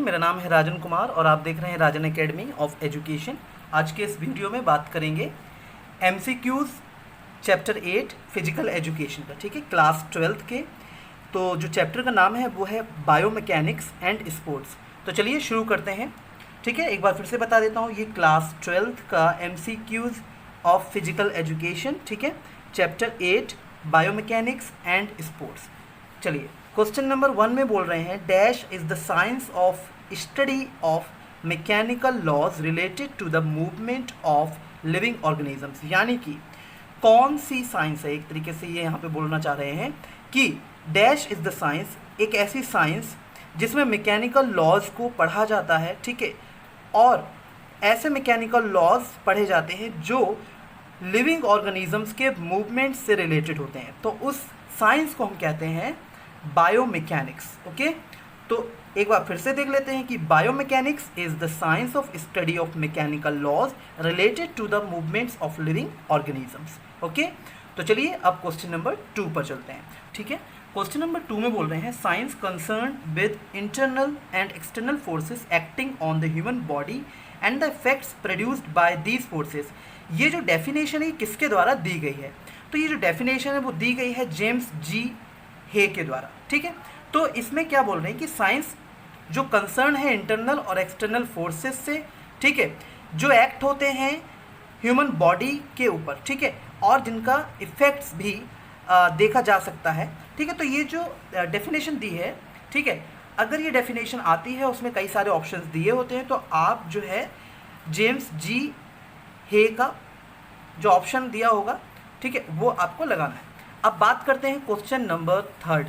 मेरा नाम है राजन कुमार और आप देख रहे हैं राजन एकेडमी ऑफ एजुकेशन। आज के इस वीडियो में बात करेंगे एमसीक्यूज़ चैप्टर 8 फिजिकल एजुकेशन का। ठीक है, क्लास 12th के। तो जो चैप्टर का नाम है वो है बायोमैकेनिक्स एंड स्पोर्ट्स। तो चलिए शुरू करते हैं। ठीक है, एक बार फिर से बता देता हूँ, ये क्लास 12th का एमसीक्यूज़ ऑफ फिजिकल एजुकेशन। ठीक है, चैप्टर 8 बायोमैकेनिक्स एंड स्पोर्ट्स। चलिए, क्वेश्चन नंबर 1 में बोल रहे हैं dash is the science of study of mechanical laws related to the movement of living organisms. यानी कि कौन सी साइंस है, एक तरीके से ये यहाँ पे बोलना चाह रहे हैं कि डैश इज़ द साइंस, एक ऐसी साइंस जिसमें मैकेनिकल लॉज को पढ़ा जाता है। ठीक है, और ऐसे मैकेनिकल लॉज पढ़े जाते हैं जो लिविंग ऑर्गेनिजम्स के मूवमेंट से रिलेटेड होते हैं। तो उस साइंस को हम कहते हैं बायोमैकेनिक्स। ओके, तो एक बार फिर से देख लेते हैं कि biomechanics is the science of study of mechanical laws related to the movements of living organisms. Okay, तो चलिए अब क्वेश्चन नंबर 2 पर चलते हैं। ठीक है, क्वेश्चन नंबर 2 में बोल रहे हैं science concern with internal and external forces acting on the human body and the effects produced by these forces. ये जो डेफिनेशन है किसके द्वारा दी गई है? तो ये जो डेफिनेशन है वो दी गई है जेम्स जी हे के द्वारा। ठीक है, तो इसमें क्या बोल रहे हैं कि साइंस जो कंसर्न है इंटरनल और एक्सटर्नल फोर्सेस से, ठीक है, जो एक्ट होते हैं ह्यूमन बॉडी के ऊपर, ठीक है, और जिनका इफेक्ट्स भी देखा जा सकता है। ठीक है, तो ये जो डेफिनेशन दी है, ठीक है, अगर ये डेफिनेशन आती है उसमें कई सारे ऑप्शंस दिए होते हैं, तो आप जो है जेम्स जी हे का जो ऑप्शन दिया होगा, ठीक है, वो आपको लगाना है। अब बात करते हैं क्वेश्चन नंबर 3।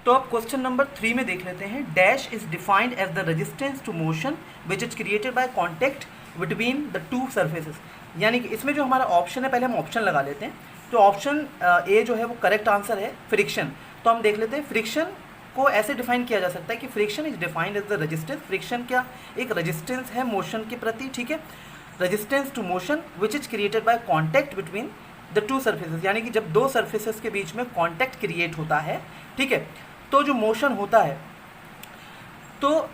तो अब क्वेश्चन नंबर 3 में देख लेते हैं dash is defined as the resistance to motion which is created by contact between the two surfaces. यानी कि इसमें जो हमारा ऑप्शन है, पहले हम ऑप्शन लगा लेते हैं। तो ऑप्शन ए जो है वो करेक्ट आंसर है फ्रिक्शन। तो हम देख लेते हैं फ्रिक्शन को ऐसे डिफाइन किया जा सकता है कि friction is defined as the resistance. Friction क्या? एक रेजिस्टेंस है मोशन के प्रति। ठीक है, resistance to motion which is created by contact between the two surfaces. यानी कि जब दो सर्फेसेस के बीच में कॉन्टैक्ट क्रिएट होता है, ठीक है, तो जो मोशन होता है, तो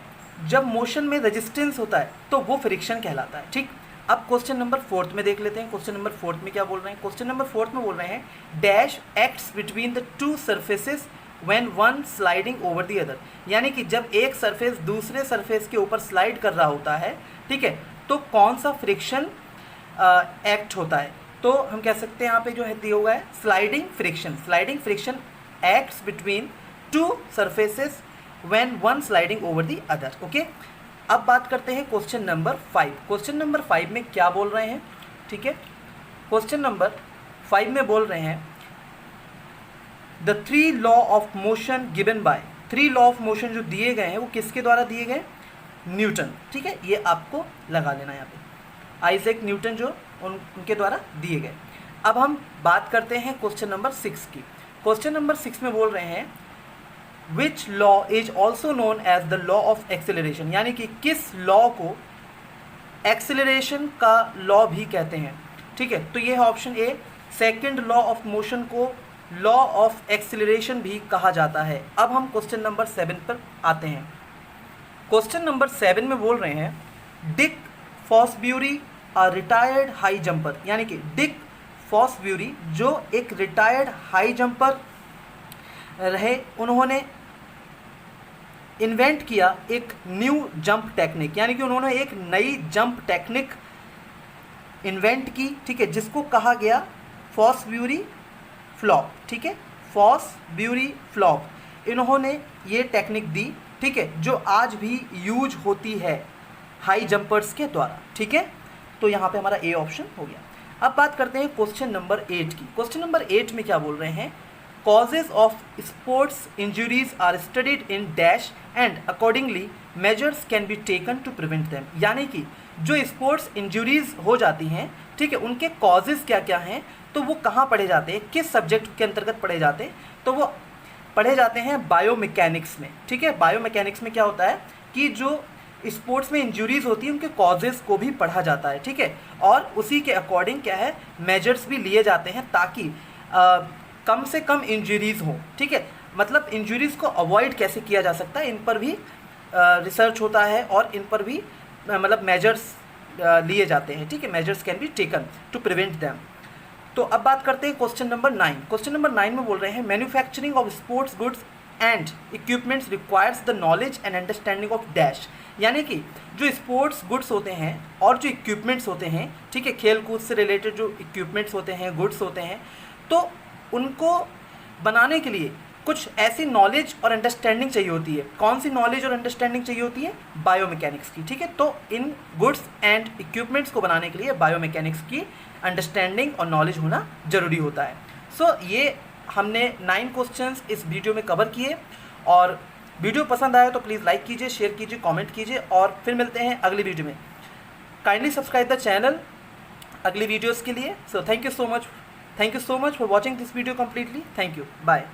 जब मोशन में रेजिस्टेंस होता है तो वो फ्रिक्शन कहलाता है। ठीक, अब क्वेश्चन नंबर 4 में देख लेते हैं। क्वेश्चन नंबर 4 में क्या बोल रहे हैं? क्वेश्चन नंबर 4 में बोल रहे हैं dash acts between the two surfaces when one sliding over the other. यानी कि जब एक सरफेस दूसरे सरफेस के ऊपर स्लाइड कर रहा होता है, ठीक है, तो कौन सा फ्रिक्शन एक्ट होता है? तो हम कह सकते हैं यहाँ पे जो है दिया हुआ है sliding friction. Sliding friction acts between two surfaces when one sliding over the other. Okay, अब बात करते हैं क्वेश्चन नंबर 5। क्वेश्चन नंबर 5 में क्या बोल रहे हैं? ठीक है, क्वेश्चन नंबर 5 में बोल रहे हैं the 3 law of motion given by. 3 law of motion जो दिए गए हैं वो किसके द्वारा दिए गए? न्यूटन। ठीक है, ये आपको लगा लेना यहाँ पे, आइजैक न्यूटन जो उनके द्वारा दिए गए। अब हम बात करते हैं क्वेश्चन नंबर 6 की। क्वेश्चन नंबर 6 में बोल रहे हैं which law is also known as the law of acceleration. यानी कि किस लॉ को एक्सेलरेशन का लॉ भी कहते हैं। ठीक है, तो ये है option A. Second law of motion को लॉ ऑफ एक्सेलरेशन भी कहा जाता है। अब हम क्वेश्चन नंबर 7 पर आते हैं। क्वेश्चन नंबर 7 में बोल रहे हैं Dick Fosbury a retired high jumper. यानी कि डिक फॉसब्यूरी जो एक रिटायर्ड हाई जंपर रहे, उन्होंने इन्वेंट किया एक न्यू जंप टेक्निक। यानी कि उन्होंने एक नई जंप टेक्निक इन्वेंट की, ठीक है, जिसको कहा गया फॉसब्यूरी फ्लॉप। ठीक है, फॉसब्यूरी फ्लॉप इन्होंने ये टेक्निक दी, ठीक है, जो आज भी यूज होती है हाई जंपर्स के द्वारा। ठीक है, तो यहाँ पे हमारा ए ऑप्शन हो गया। अब बात करते हैं क्वेश्चन नंबर 8 की। क्वेश्चन नंबर 8 में क्या बोल रहे हैं causes of sports injuries are studied in dash and accordingly measures can be taken to prevent them. यानी कि जो स्पोर्ट्स इंजरीज हो जाती हैं, ठीक है, उनके कॉजेज क्या क्या हैं, तो वो कहाँ पढ़े जाते हैं, किस सब्जेक्ट के अंतर्गत पढ़े जाते हैं? तो वो पढ़े जाते हैं बायोमैकेनिक्स में। ठीक है, बायोमैकेनिक्स में क्या होता है कि जो स्पोर्ट्स में इंजरीज होती है उनके कॉजेज़ को भी पढ़ा जाता है। ठीक है, और उसी के अकॉर्डिंग क्या है मेजर्स भी लिए जाते हैं ताकि कम से कम इंजरीज हो। ठीक है, मतलब इंजरीज को अवॉइड कैसे किया जा सकता है, इन पर भी रिसर्च होता है और इन पर भी मतलब मेजर्स लिए जाते हैं, ठीक है, measures can be taken to prevent them. तो अब बात करते हैं क्वेश्चन नंबर 9। क्वेश्चन नंबर 9 में बोल रहे हैं manufacturing of sports goods and equipments requires the knowledge and understanding of dash, यानी कि जो स्पोर्ट्स गुड्स होते हैं और जो इक्विपमेंट्स होते हैं, ठीक है, खेल कूद से रिलेटेड जो इक्विपमेंट्स होते हैं, गुड्स होते हैं, तो उनको बनाने के लिए कुछ ऐसी नॉलेज और अंडरस्टैंडिंग चाहिए होती है। कौन सी नॉलेज और अंडरस्टैंडिंग चाहिए होती है? बायोमैकेनिक्स की, ठीक है। तो इन गुड्स एंड इक्विपमेंट्स को बनाने के लिए बायोमैकेनिक्स की अंडरस्टैंडिंग और नॉलेज होना ज़रूरी होता है। सो ये हमने 9 क्वेश्चंस इस वीडियो में कवर किए, और वीडियो पसंद आया तो प्लीज़ लाइक कीजिए, शेयर कीजिए, कमेंट कीजिए, और फिर मिलते हैं अगली वीडियो में। काइंडली सब्सक्राइब द चैनल अगली वीडियोज़ के लिए। So thank you so much for watching this video completely. Thank you, bye.